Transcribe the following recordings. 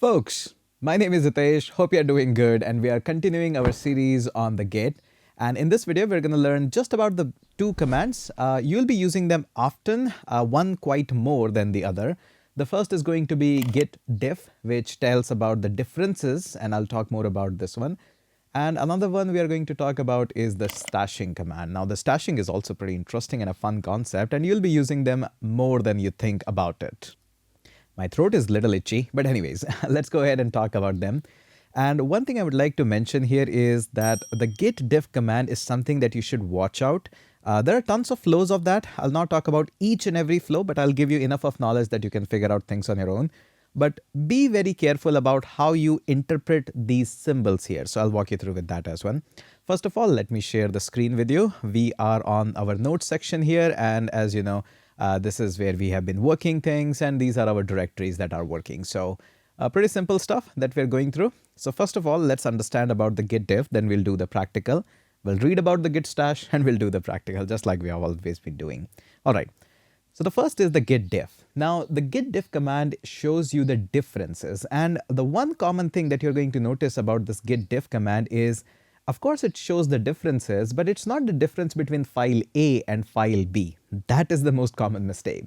Folks, my name is Hitesh. Hope you're doing good, and we are continuing our series on the Git. And in this video, we're going to learn just about the two commands. You'll be using them often, one quite more than the other. The first is going to be Git Diff, which tells about the differences, and I'll talk more about this one. And another one we are going to talk about is the stashing command. Now, the stashing is also pretty interesting and a fun concept, and you'll be using them more than you think about it. My throat is a little itchy, but anyways, let's go ahead and talk about them. And one thing I would like to mention here is that the git diff command is something that you should watch out. There are tons of flows of that. I'll not talk about each and every flow, but I'll give you enough of knowledge that you can figure out things on your own. But be very careful about how you interpret these symbols here. So I'll walk you through with that as well. First of all, let me share the screen with you. We are on our notes section here, and as you know, this is where we have been working things, and these are our directories that are working. So pretty simple stuff that we're going through. So first of all, let's understand about the git diff, then we'll do the practical. We'll read about the git stash and we'll do the practical, just like we have always been doing. All right. So the first is the git diff. Now the git diff command shows you the differences, and the one common thing that you're going to notice about this git diff command is, of course, it shows the differences, but it's not the difference between file A and file B. That is the most common mistake.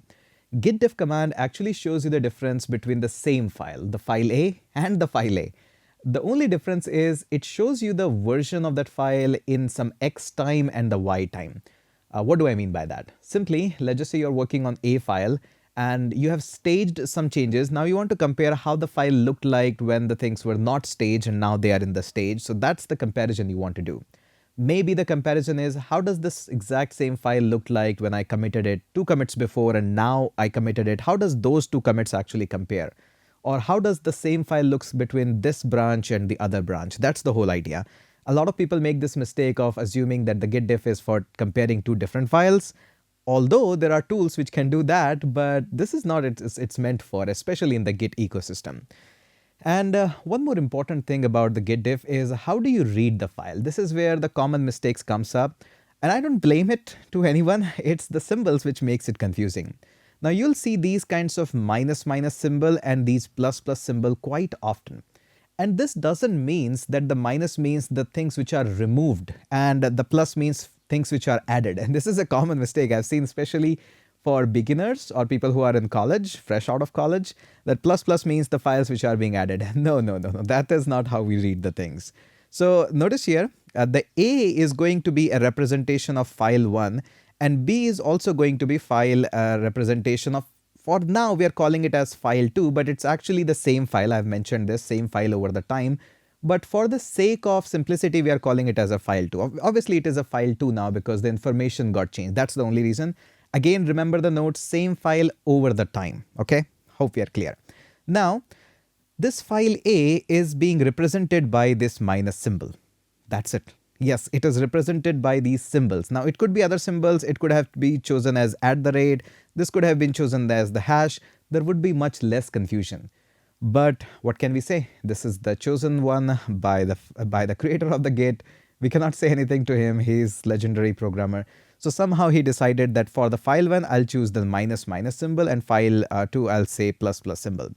Git diff command actually shows you the difference between the same file, the file A and the file A. The only difference is it shows you the version of that file in some X time and the Y time. What do I mean by that? Simply, let's just say you're working on a file and you have staged some changes. Now you want to compare how the file looked like when the things were not staged and now they are in the stage. So that's the comparison you want to do. Maybe the comparison is, how does this exact same file look like when I committed it 2 commits before and now I committed it? How does those 2 commits actually compare? Or how does the same file looks between this branch and the other branch? That's the whole idea. A lot of people make this mistake of assuming that the git diff is for comparing 2 different files. Although there are tools which can do that, but this is not it's meant for, especially in the Git ecosystem. And one more important thing about the git diff is, how do you read the file? This is where the common mistakes comes up, and I don't blame it to anyone. It's the symbols which makes it confusing. Now you'll see these kinds of minus minus symbol and these plus plus symbol quite often. And this doesn't mean that the minus means the things which are removed and the plus means things which are added. And this is a common mistake I've seen, especially for beginners or people who are in college, fresh out of college, that plus plus means the files which are being added. No, that is not how we read the things. So notice here, the A is going to be a representation of file 1 and B is also going to be file representation of, for now we are calling it as file 2, but it's actually the same file. I've mentioned this same file over the time, but for the sake of simplicity we are calling it as a file 2. Obviously it is a file 2 now because the information got changed. That's the only reason. Again, remember the note, same file over the time. Okay, hope we are clear. Now this file A is being represented by this minus symbol. That's it. Yes, it is represented by these symbols. Now it could be other symbols. It could have to be chosen as @. This could have been chosen as the hash. There would be much less confusion. But what can we say? This is the chosen one by the creator of the Git. We cannot say anything to him. He's legendary programmer. So somehow he decided that for the file 1, I'll choose the minus minus symbol, and file 2, I'll say plus plus symbol.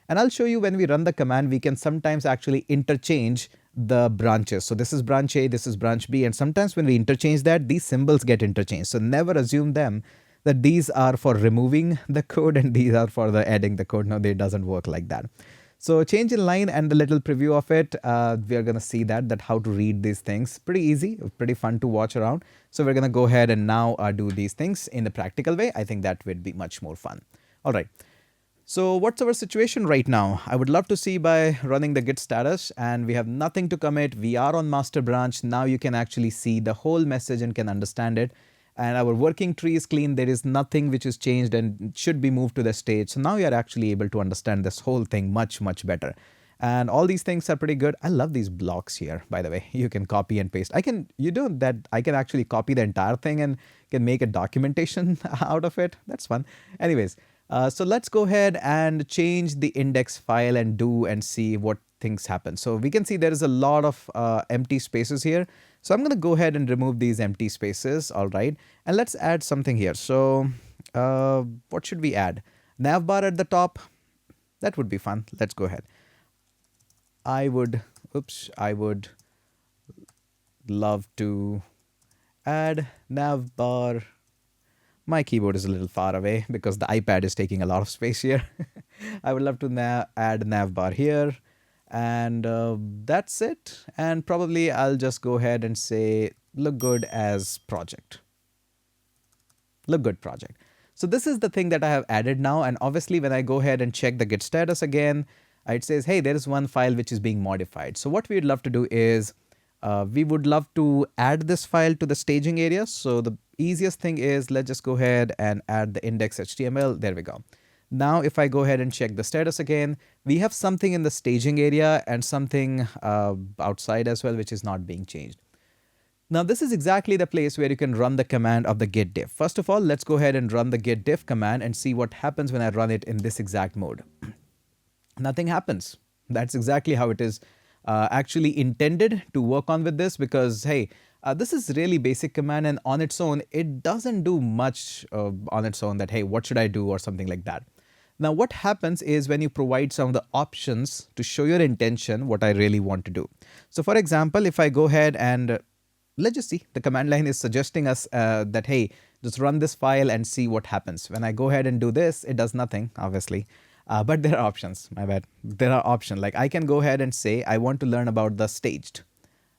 And I'll show you when we run the command, we can sometimes actually interchange the branches. So this is branch A, this is branch B, and sometimes when we interchange that, these symbols get interchanged. So never assume them that these are for removing the code and these are for the adding the code. No, it doesn't work like that. So change in line and the little preview of it, we are going to see that how to read these things. Pretty easy, pretty fun to watch around. So we're going to go ahead and now do these things in a practical way. I think that would be much more fun. All right. So what's our situation right now? I would love to see by running the git status, and we have nothing to commit. We are on master branch. Now you can actually see the whole message and can understand it. And our working tree is clean. There is nothing which is changed and should be moved to the stage. So now you are actually able to understand this whole thing much, much better. And all these things are pretty good. I love these blocks here, by the way. You can copy and paste. I can actually copy the entire thing and can make a documentation out of it. That's fun. Anyways, so let's go ahead and change the index file and see what things happen. So we can see there is a lot of empty spaces here. So I'm going to go ahead and remove these empty spaces. All right. And let's add something here. So what should we add? Nav bar at the top. That would be fun. Let's go ahead. I would love to add nav bar. My keyboard is a little far away because the iPad is taking a lot of space here. I would love to add nav bar here, and that's it. And probably I'll just go ahead and say look good as project. Look good project. So this is the thing that I have added now, and obviously when I go ahead and check the git status again, it says, hey, there is one file which is being modified. So what we'd love to do is we would love to add this file to the staging area. So the easiest thing is let's just go ahead and add the index.html. There we go. Now if I go ahead and check the status again, we have something in the staging area and something outside as well, which is not being changed. Now this is exactly the place where you can run the command of the git diff. First of all, let's go ahead and run the git diff command and see what happens when I run it in this exact mode. Nothing happens. That's exactly how it is actually intended to work on with this, because hey, this is really basic command, and on its own, it doesn't do much on its own that, hey, what should I do or something like that. Now what happens is when you provide some of the options to show your intention, what I really want to do. So for example, if I go ahead and let's just see, the command line is suggesting us that, hey, just run this file and see what happens. When I go ahead and do this, it does nothing, obviously. But there are options, my bad. There are options, like I can go ahead and say, I want to learn about the staged.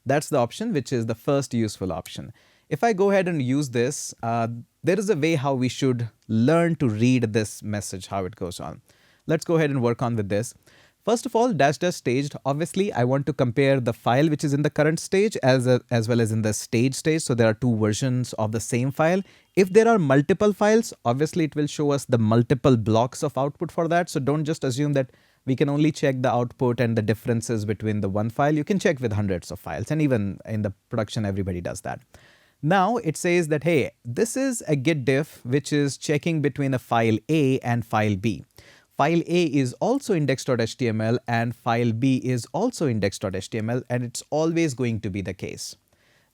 That's the option, which is the first useful option. If I go ahead and use this, there is a way how we should learn to read this message, how it goes on. Let's go ahead and work on with this. First of all, dash staged, obviously I want to compare the file which is in the current stage as well as in the stage stage. So there are two versions of the same file. If there are multiple files, obviously it will show us the multiple blocks of output for that. So don't just assume that we can only check the output and the differences between the one file. You can check with hundreds of files, and even in the production, everybody does that. Now it says that, hey, this is a git diff which is checking between a file A and file B. File A is also index.html and file B is also index.html, and it's always going to be the case.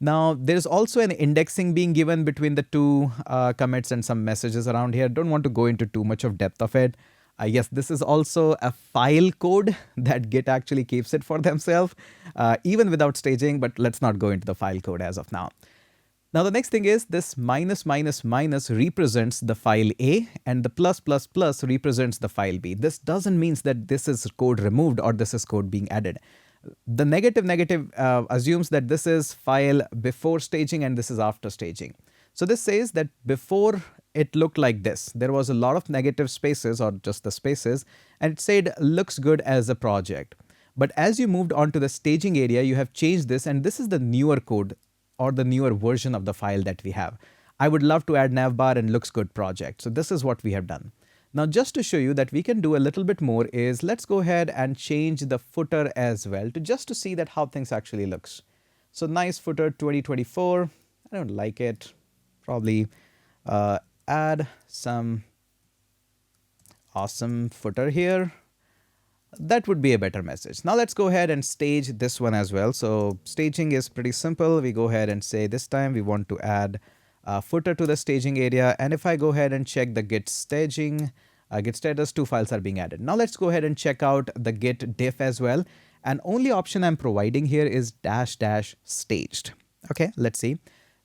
Now there's also an indexing being given between the two commits and some messages around here. Don't want to go into too much of depth of it. Yes, this is also a file code that Git actually keeps it for themselves, even without staging, but let's not go into the file code as of now. Now the next thing is this minus minus minus represents the file A, and the plus plus plus represents the file B. This doesn't mean that this is code removed or this is code being added. The negative assumes that this is file before staging and this is after staging. So this says that before it looked like this. There was a lot of negative spaces or just the spaces, and it said looks good as a project. But as you moved on to the staging area, you have changed this, and this is the newer code or the newer version of the file that we have. I would love to add navbar and looks good project. So this is what we have done. Now just to show you that we can do a little bit more is let's go ahead and change the footer as well to see that how things actually looks. So nice footer 2024. I don't like it. Probably add some awesome footer here. That would be a better message. Now let's go ahead and stage this one as well. So staging is pretty simple. We go ahead and say this time we want to add a footer to the staging area. And if I go ahead and check the git staging, git status, two files are being added. Now let's go ahead and check out the git diff as well. And only option I'm providing here is dash dash staged. Okay, let's see.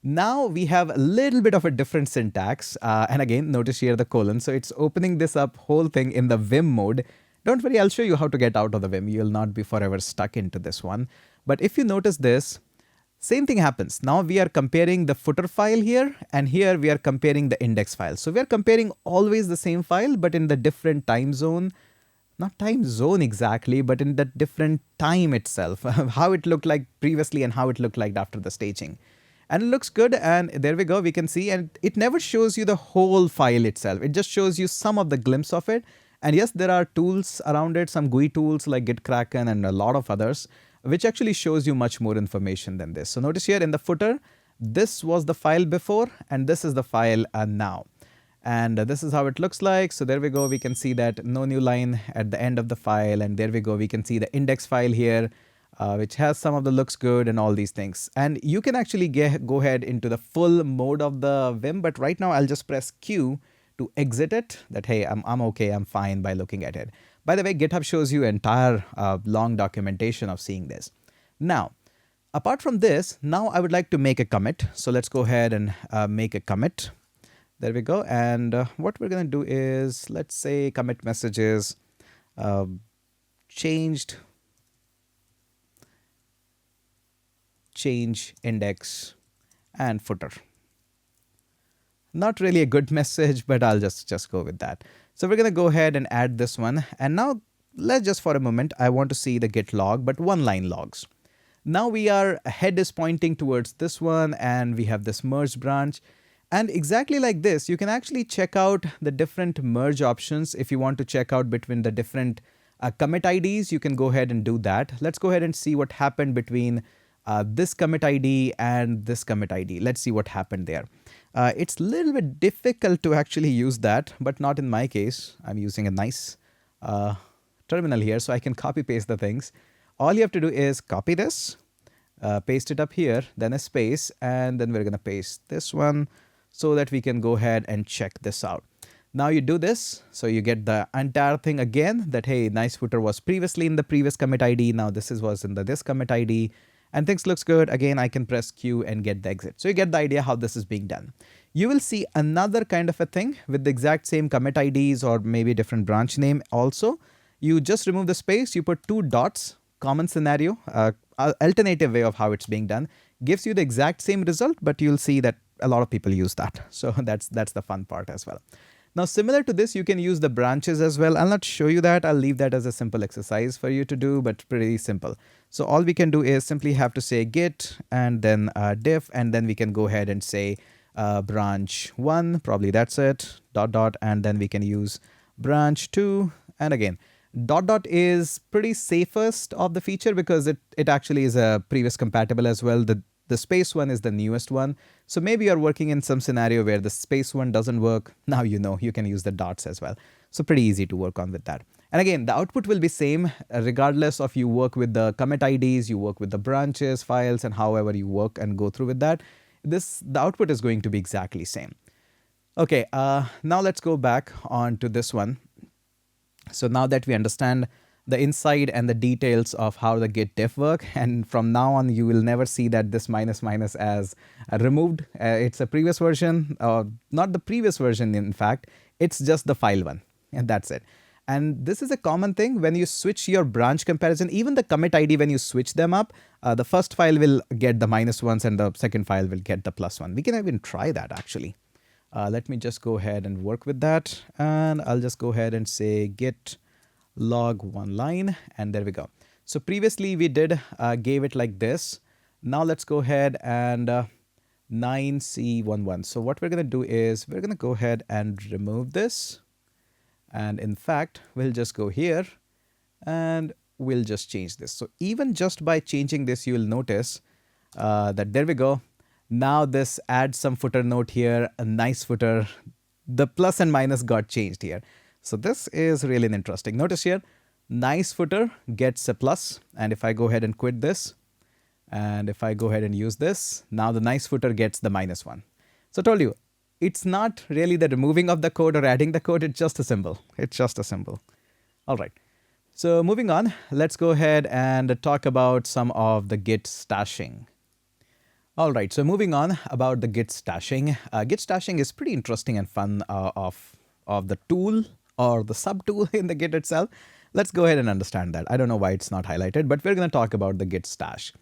Now we have a little bit of a different syntax. And again, notice here the colon. So it's opening this up whole thing in the Vim mode. Don't worry, I'll show you how to get out of the Vim. You'll not be forever stuck into this one. But if you notice this, same thing happens. Now we are comparing the footer file here, and here we are comparing the index file. So we are comparing always the same file, but in the different time zone. Not time zone exactly, but in the different time itself. How it looked like previously and how it looked like after the staging. And it looks good, and there we go, we can see, and it never shows you the whole file itself. It just shows you some of the glimpse of it. And yes, there are tools around it, some GUI tools like Gitkraken and a lot of others, which actually shows you much more information than this. So notice here in the footer, this was the file before, and this is the file now. And this is how it looks like. So there we go, we can see that no new line at the end of the file. And there we go, we can see the index file here, which has some of the looks good and all these things. And you can actually go ahead into the full mode of the Vim, but right now I'll just press Q to exit it, that hey, I'm okay, I'm fine by looking at it. By the way, GitHub shows you entire long documentation of seeing this. Now, apart from this, now I would like to make a commit. So let's go ahead and make a commit. There we go. And what we're going to do is, let's say commit messages changed, change index and footer. Not really a good message, but I'll just go with that. So we're going to go ahead and add this one. And now let's just for a moment, I want to see the git log, but one line logs. Now we are head is pointing towards this one and we have this merge branch. And exactly like this, you can actually check out the different merge options. If you want to check out between the different commit IDs, you can go ahead and do that. Let's go ahead and see what happened between this commit ID and this commit ID. Let's see what happened there. It's a little bit difficult to actually use that, but not in my case. I'm using a nice terminal here, so I can copy paste the things. All you have to do is copy this, paste it up here, then a space, and then we're going to paste this one so that we can go ahead and check this out. Now you do this, so you get the entire thing again that, hey, nice footer was previously in the previous commit ID. Now this was in this commit ID. And things looks good. Again, I can press Q and get the exit. So you get the idea how this is being done. You will see another kind of a thing with the exact same commit IDs or maybe different branch name also. You just remove the space, you put 2 dots, common scenario, alternative way of how it's being done. Gives you the exact same result, but you'll see that a lot of people use that. So that's the fun part as well. Now, similar to this, you can use the branches as well. I'll not show you that. I'll leave that as a simple exercise for you to do, but pretty simple. So all we can do is simply have to say git and then diff, and then we can go ahead and say branch 1, probably that's it, dot dot, and then we can use branch 2. And again, dot dot is pretty safest of the feature because it actually is a previous compatible as well. The space one is the newest one. So maybe you're working in some scenario where the space one doesn't work. Now you know you can use the dots as well. So pretty easy to work on with that. And again, the output will be same regardless of you work with the commit IDs, you work with the branches, files, and however you work and go through with that. The output is going to be exactly same. Okay, now let's go back on to this one. So now that we understand the inside and the details of how the Git Diff work, and from now on you will never see that this minus minus as removed. It's a previous version, not the previous version in fact, it's just the file one, and that's it. And this is a common thing when you switch your branch comparison, even the commit ID, when you switch them up, the first file will get the -1s and the second file will get the +1. We can even try that actually. Let me just go ahead and work with that, and I'll just go ahead and say git log 1 line, and there we go. So previously we did gave it like this. Now let's go ahead and 9C11. So what we're going to do is we're going to go ahead and remove this, and in fact we'll just go here and we'll just change this. So even just by changing this, you will notice that there we go. Now this adds some footer note here, a nice footer. The plus and minus got changed here. So this is really interesting. Notice here, nice footer gets a plus. And if I go ahead and quit this, and if I go ahead and use this, now the nice footer gets the -1. So I told you, it's not really the removing of the code or adding the code. It's just a symbol. It's just a symbol. All right. So moving on, let's go ahead and talk about some of the Git stashing. All right, so moving on about the Git stashing. Git stashing is pretty interesting and fun of the tool or the subtool in the Git itself. Let's go ahead and understand that. I don't know why it's not highlighted, but we're going to talk about the Git stash.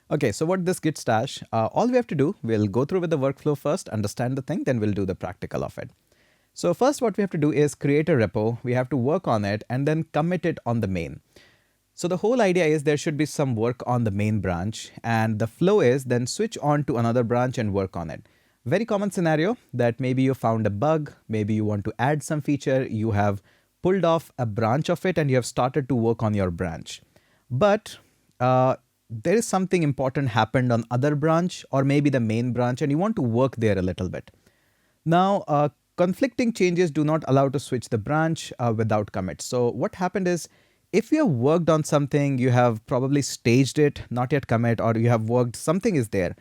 Okay, so what this Git stash, all we have to do, we'll go through with the workflow first, understand the thing, then we'll do the practical of it. So first what we have to do is create a repo. We have to work on it and then commit it on the main. So the whole idea is there should be some work on the main branch, and the flow is then switch on to another branch and work on it. Very common scenario that maybe you found a bug, maybe you want to add some feature, you have pulled off a branch of it and you have started to work on your branch. But there is something important happened on other branch or maybe the main branch and you want to work there a little bit. Now, conflicting changes do not allow to switch the branch without commit. So what happened is, if you have worked on something, you have probably staged it, not yet commit, or you have worked, something is there.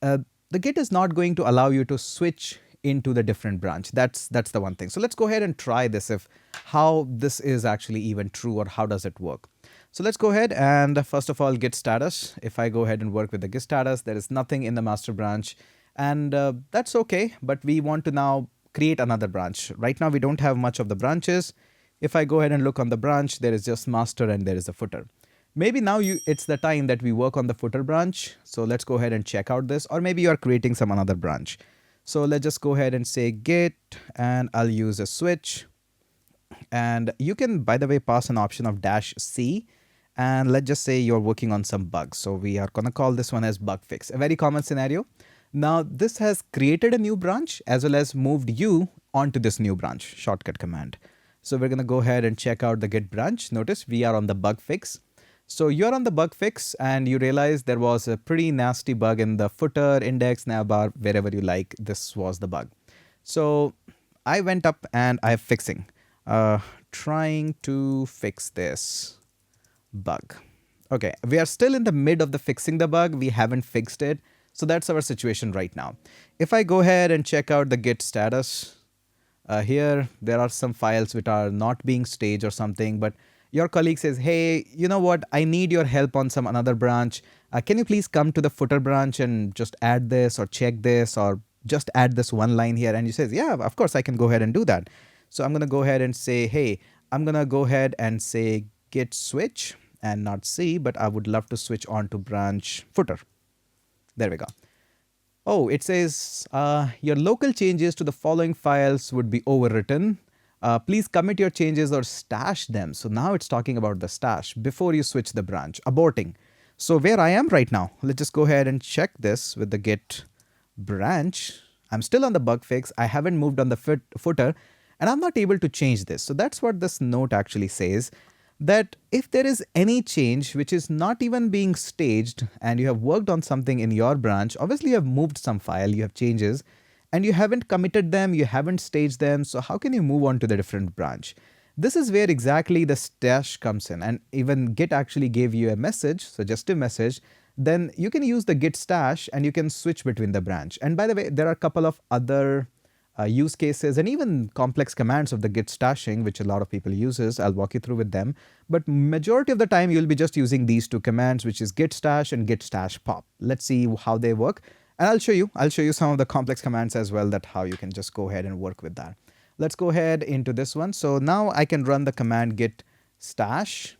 The Git is not going to allow you to switch into the different branch. That's the one thing. So let's go ahead and try this, if how this is actually even true, or how does it work. So let's go ahead and first of all, git status. If I go ahead and work with the git status, there is nothing in the master branch, and that's okay, but we want to now create another branch. Right now we don't have much of the branches. If I go ahead and look on the branch, there is just master and there is a footer. Maybe now it's the time that we work on the footer branch. So let's go ahead and check out this, or maybe you are creating some another branch. So let's just go ahead and say git, and I'll use a switch. And you can, by the way, pass an option of -c, and let's just say you're working on some bugs. So we are going to call this one as bug fix, a very common scenario. Now this has created a new branch as well as moved you onto this new branch, shortcut command. So we're going to go ahead and check out the git branch. Notice we are on the bug fix. So you're on the bug fix and you realize there was a pretty nasty bug in the footer, index, navbar, wherever you like. This was the bug. So I went up and I'm fixing, trying to fix this bug. Okay, we are still in the mid of the fixing the bug. We haven't fixed it. So that's our situation right now. If I go ahead and check out the git status, here there are some files which are not being staged or something, but your colleague says, hey, you know what, I need your help on some another branch. Can you please come to the footer branch and just add this or check this or just add this one line here? And you says, yeah, of course I can go ahead and do that. So I'm going to go ahead and say, hey, I'm going to go ahead and say git switch, and not C, but I would love to switch on to branch footer. There we go. Oh, it says your local changes to the following files would be overwritten. Please commit your changes or stash them. So now it's talking about the stash before you switch the branch, aborting. So where I am right now, let's just go ahead and check this with the git branch. I'm still on the bug fix. I haven't moved on the footer, and I'm not able to change this. So that's what this note actually says, that if there is any change which is not even being staged and you have worked on something in your branch, obviously you have moved some file, you have changes, and you haven't committed them, you haven't staged them, so how can you move on to the different branch? This is where exactly the stash comes in, and even Git actually gave you a message, suggestive message, then you can use the git stash and you can switch between the branch. And by the way, there are a couple of other use cases and even complex commands of the git stashing, which a lot of people uses. I'll walk you through with them. But majority of the time, you'll be just using these two commands, which is git stash and git stash pop. Let's see how they work. And I'll show you some of the complex commands as well, that how you can just go ahead and work with that. Let's go ahead into this one. So now I can run the command git stash.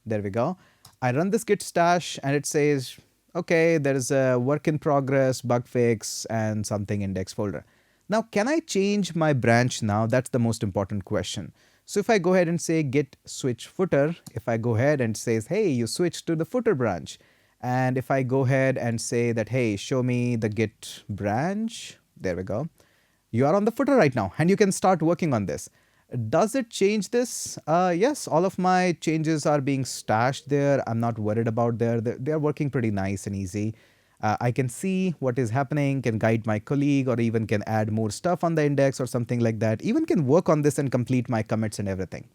There we go. I run this git stash and it says, okay, there is a work in progress, bug fix, and something index folder. Now, can I change my branch now? That's the most important question. So if I go ahead and say git switch footer, if I go ahead and says, hey, you switched to the footer branch. And if I go ahead and say that, hey, show me the git branch, there we go. You are on the footer right now and you can start working on this. Does it change this? Yes, all of my changes are being stashed there. I'm not worried about there. They're working pretty nice and easy. I can see what is happening, can guide my colleague, or even can add more stuff on the index or something like that. Even can work on this and complete my commits and everything.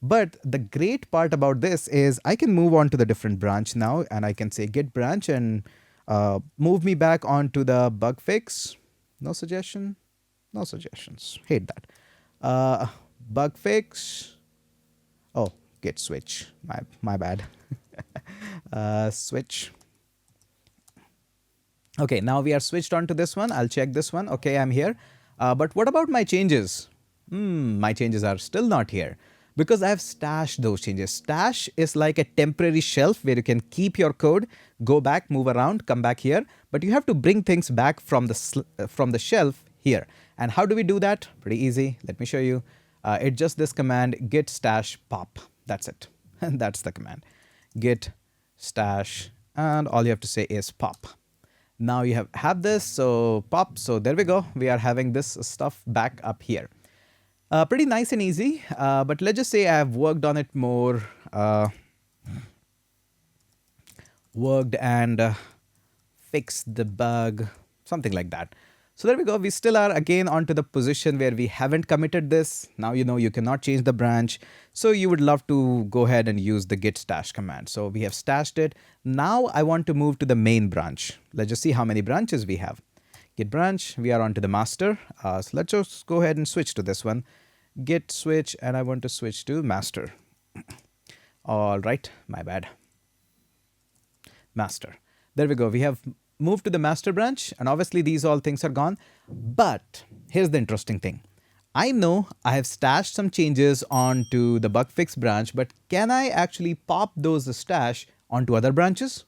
But the great part about this is I can move on to the different branch now, and I can say git branch and move me back onto the bug fix. No suggestion? No suggestions. Hate that. Bug fix. Oh, git switch. My bad. Switch. Okay, now we are switched on to this one. I'll check this one. Okay, I'm here. But what about my changes? My changes are still not here, because I have stashed those changes. Stash is like a temporary shelf where you can keep your code, go back, move around, come back here, but you have to bring things back from the shelf here. And how do we do that? Pretty easy. Let me show you. It's just this command git stash pop. That's it. And that's the command. Git stash, and all you have to say is pop. Now you have this, so pop. So there we go. We are having this stuff back up here. Pretty nice and easy, but let's just say I've worked on it more, worked and fixed the bug, something like that. So there we go. We still are again onto the position where we haven't committed this. Now you know you cannot change the branch. So you would love to go ahead and use the git stash command. So we have stashed it. Now I want to move to the main branch. Let's just see how many branches we have. Git branch, we are onto the master. So let's just go ahead and switch to this one. Git switch, and I want to switch to master. All right, my bad. Master. There we go. We have moved to the master branch, and obviously these all things are gone. But here's the interesting thing. I know I have stashed some changes onto the bug fix branch, but can I actually pop those stash onto other branches?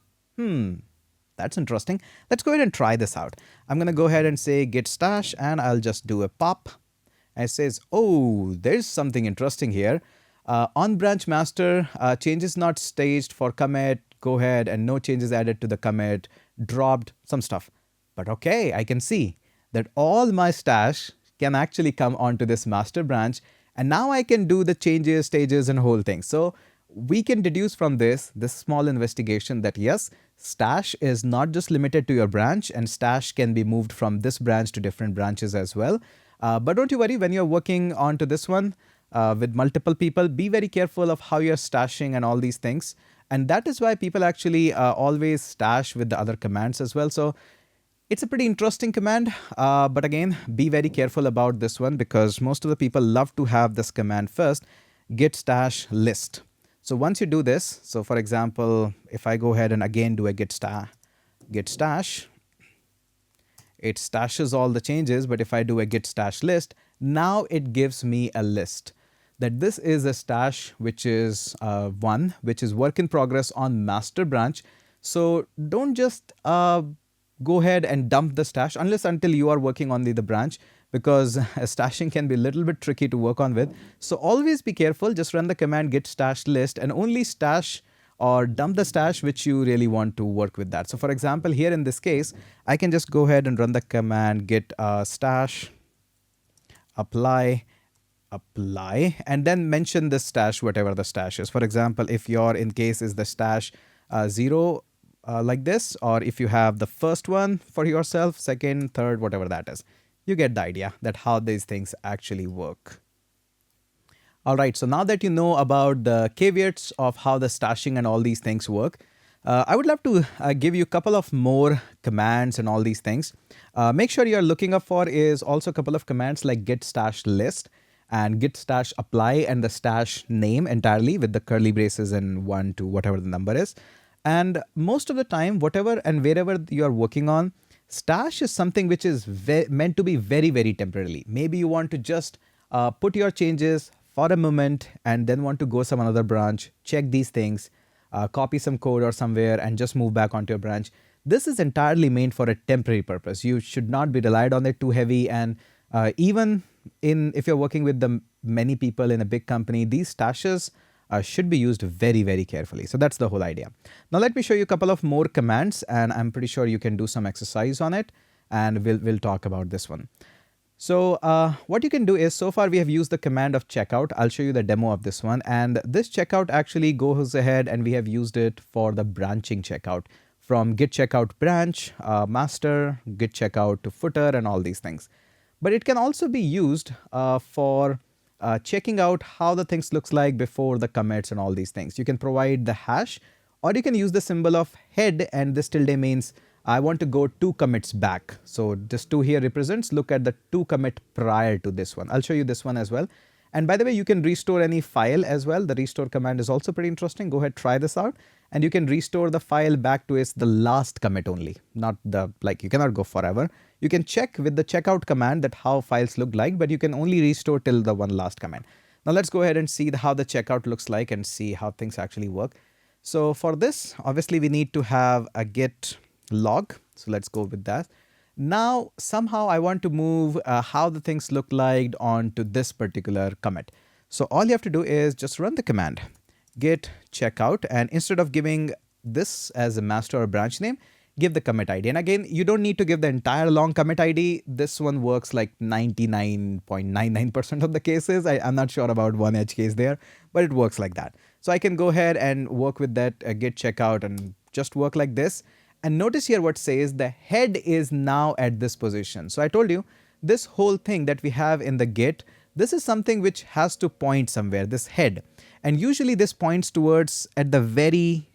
That's interesting. Let's go ahead and try this out. I'm going to go ahead and say git stash, and I'll just do a pop. And it says, oh, there's something interesting here. On branch master, changes not staged for commit, go ahead, and no changes added to the commit, dropped, some stuff. But okay, I can see that all my stash can actually come onto this master branch, and now I can do the changes, stages, and whole thing. So we can deduce from this small investigation that yes, stash is not just limited to your branch, and stash can be moved from this branch to different branches as well. But don't you worry, when you're working onto this one with multiple people, be very careful of how you're stashing and all these things. And that is why people actually always stash with the other commands as well. So it's a pretty interesting command, but again, be very careful about this one because most of the people love to have this command first, git stash list. So once you do this, so for example, if I go ahead and again do a git stash, it stashes all the changes, but if I do a git stash list, now it gives me a list that this is a stash which is one, which is work in progress on master branch. So don't just go ahead and dump the stash unless until you are working on the branch, because stashing can be a little bit tricky to work on with. So always be careful, just run the command git stash list and only stash or dump the stash which you really want to work with that. So for example, here in this case, I can just go ahead and run the command git stash apply, and then mention the stash, whatever the stash is. For example, if your in case is the stash 0 like this, or if you have the first one for yourself, second, third, whatever that is, you get the idea that how these things actually work. All right, so now that you know about the caveats of how the stashing and all these things work, I would love to give you a couple of more commands and all these things. Make sure you're looking up for is also a couple of commands like git stash list and git stash apply and the stash name entirely with the curly braces and 1 to whatever the number is. And most of the time, whatever and wherever you are working on, stash is something which is meant to be very, very temporarily. Maybe you want to just put your changes for a moment and then want to go some another branch, check these things, copy some code or somewhere and just move back onto your branch. This is entirely meant for a temporary purpose. You should not be relied on it too heavy. And even if you're working with the many people in a big company, these stashes should be used very, very carefully. So that's the whole idea. Now let me show you a couple of more commands, and I'm pretty sure you can do some exercise on it, and we'll talk about this one. So what you can do is, so far we have used the command of checkout. I'll show you the demo of this one, and this checkout actually goes ahead and we have used it for the branching checkout from git checkout branch, master, git checkout to footer and all these things. But it can also be used for checking out how the things looks like before the commits and all these things. You can provide the hash, or you can use the symbol of head, and this tilde means I want to go 2 commits back. So this 2 here represents, look at the 2 commit prior to this one. I'll show you this one as well. And by the way, you can restore any file as well. The restore command is also pretty interesting. Go ahead, try this out. And you can restore the file back to its the last commit only, not the, like you cannot go forever. You can check with the checkout command that how files look like, but you can only restore till the one last command. Now let's go ahead and see how the checkout looks like and see how things actually work. So for this, obviously we need to have a git log. So let's go with that. Now somehow I want to move how the things look like onto this particular commit. So all you have to do is just run the command git checkout, and instead of giving this as a master or branch name, give the commit ID. And again, you don't need to give the entire long commit ID. This one works like 99.99% of the cases. I'm not sure about one edge case there, but it works like that. So I can go ahead and work with that git checkout and just work like this. And notice here what says the head is now at this position. So I told you this whole thing that we have in the git, this is something which has to point somewhere, this head. And usually this points towards at the very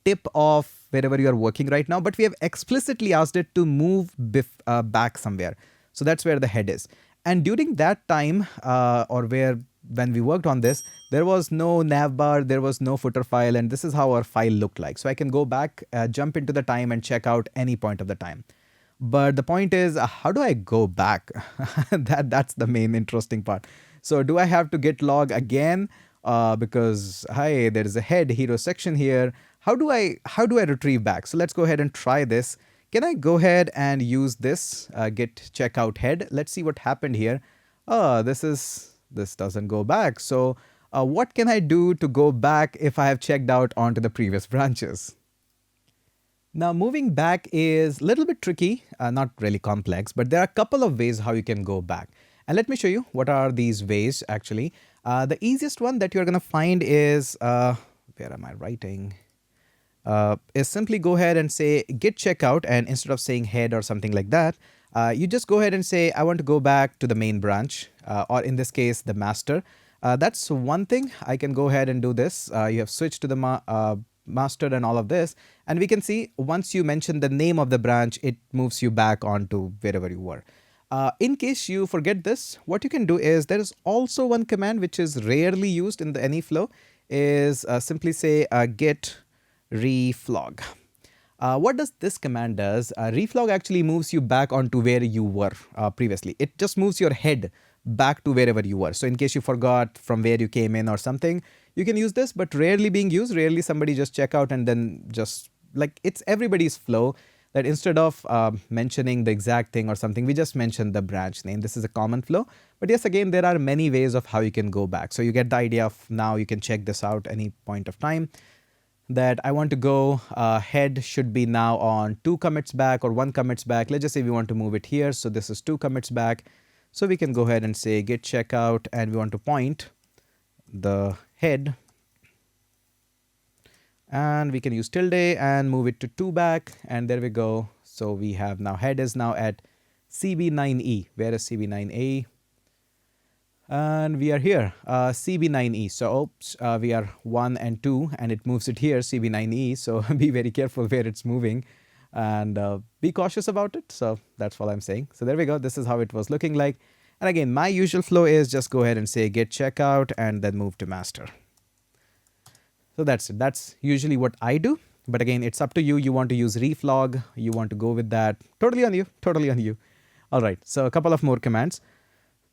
tip of wherever you are working right now, but we have explicitly asked it to move back somewhere. So that's where the head is. And during that time, when we worked on this, there was no navbar, there was no footer file, and this is how our file looked like. So I can go back, jump into the time and check out any point of the time. But the point is, how do I go back? That's the main interesting part. So do I have to git log again? Because hi, there is a head hero section here. How do I retrieve back? So let's go ahead and try this. Can I go ahead and use this git checkout head? Let's see what happened here. Oh, this doesn't go back. So what can I do to go back if I have checked out onto the previous branches? Now moving back is a little bit tricky, not really complex, but there are a couple of ways how you can go back. And let me show you what are these ways actually. The easiest one that you're going to find is, where am I writing? Is simply go ahead and say git checkout, and instead of saying head or something like that, you just go ahead and say I want to go back to the main branch, or in this case the master. That's one thing. I can go ahead and do this. You have switched to the master and all of this, and we can see once you mention the name of the branch, it moves you back onto wherever you were. In case you forget this, what you can do is there is also one command which is rarely used in the any flow, is simply say git reflog. What does this command does? Reflog actually moves you back onto where you were previously. It just moves your head back to wherever you were. So in case you forgot from where you came in or something, you can use this, but rarely being used. Rarely somebody just check out and then just like it's everybody's flow that instead of mentioning the exact thing or something, we just mention the branch name. This is a common flow. But yes, again, there are many ways of how you can go back. So you get the idea of now you can check this out any point of time. That I want to go head should be now on 2 commits back or 1 commits back. Let's just say we want to move it here. So this is 2 commits back. So we can go ahead and say git checkout, and we want to point the head, and we can use tilde and move it to 2 back, and there we go. So we have now head is now at CB9E. Where is CB9E? And we are here, CB9E. So oops, we are 1 and 2, and it moves it here, CB9E. So be very careful where it's moving, and be cautious about it. So that's all I'm saying. So there we go. This is how it was looking like. And again, my usual flow is just go ahead and say git checkout and then move to master. So that's it. That's usually what I do. But again, it's up to you. You want to use reflog, you want to go with that. Totally on you. Totally on you. All right. So a couple of more commands.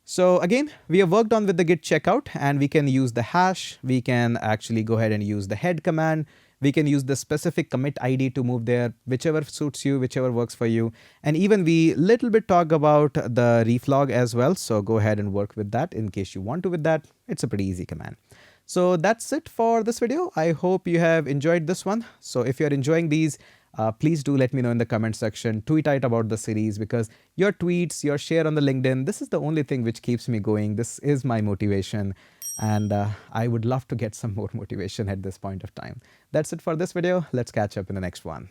So again, we have worked on with the git checkout, and we can use the hash. We can actually go ahead and use the head command. We can use the specific commit ID to move there, whichever suits you, whichever works for you. And even we little bit talk about the reflog as well. So go ahead and work with that in case you want to with that. It's a pretty easy command. So that's it for this video. I hope you have enjoyed this one. So if you're enjoying these, please do let me know in the comment section. Tweet out about the series, because your tweets, your share on the LinkedIn, this is the only thing which keeps me going. This is my motivation, and I would love to get some more motivation at this point of time. That's it for this video. Let's catch up in the next one.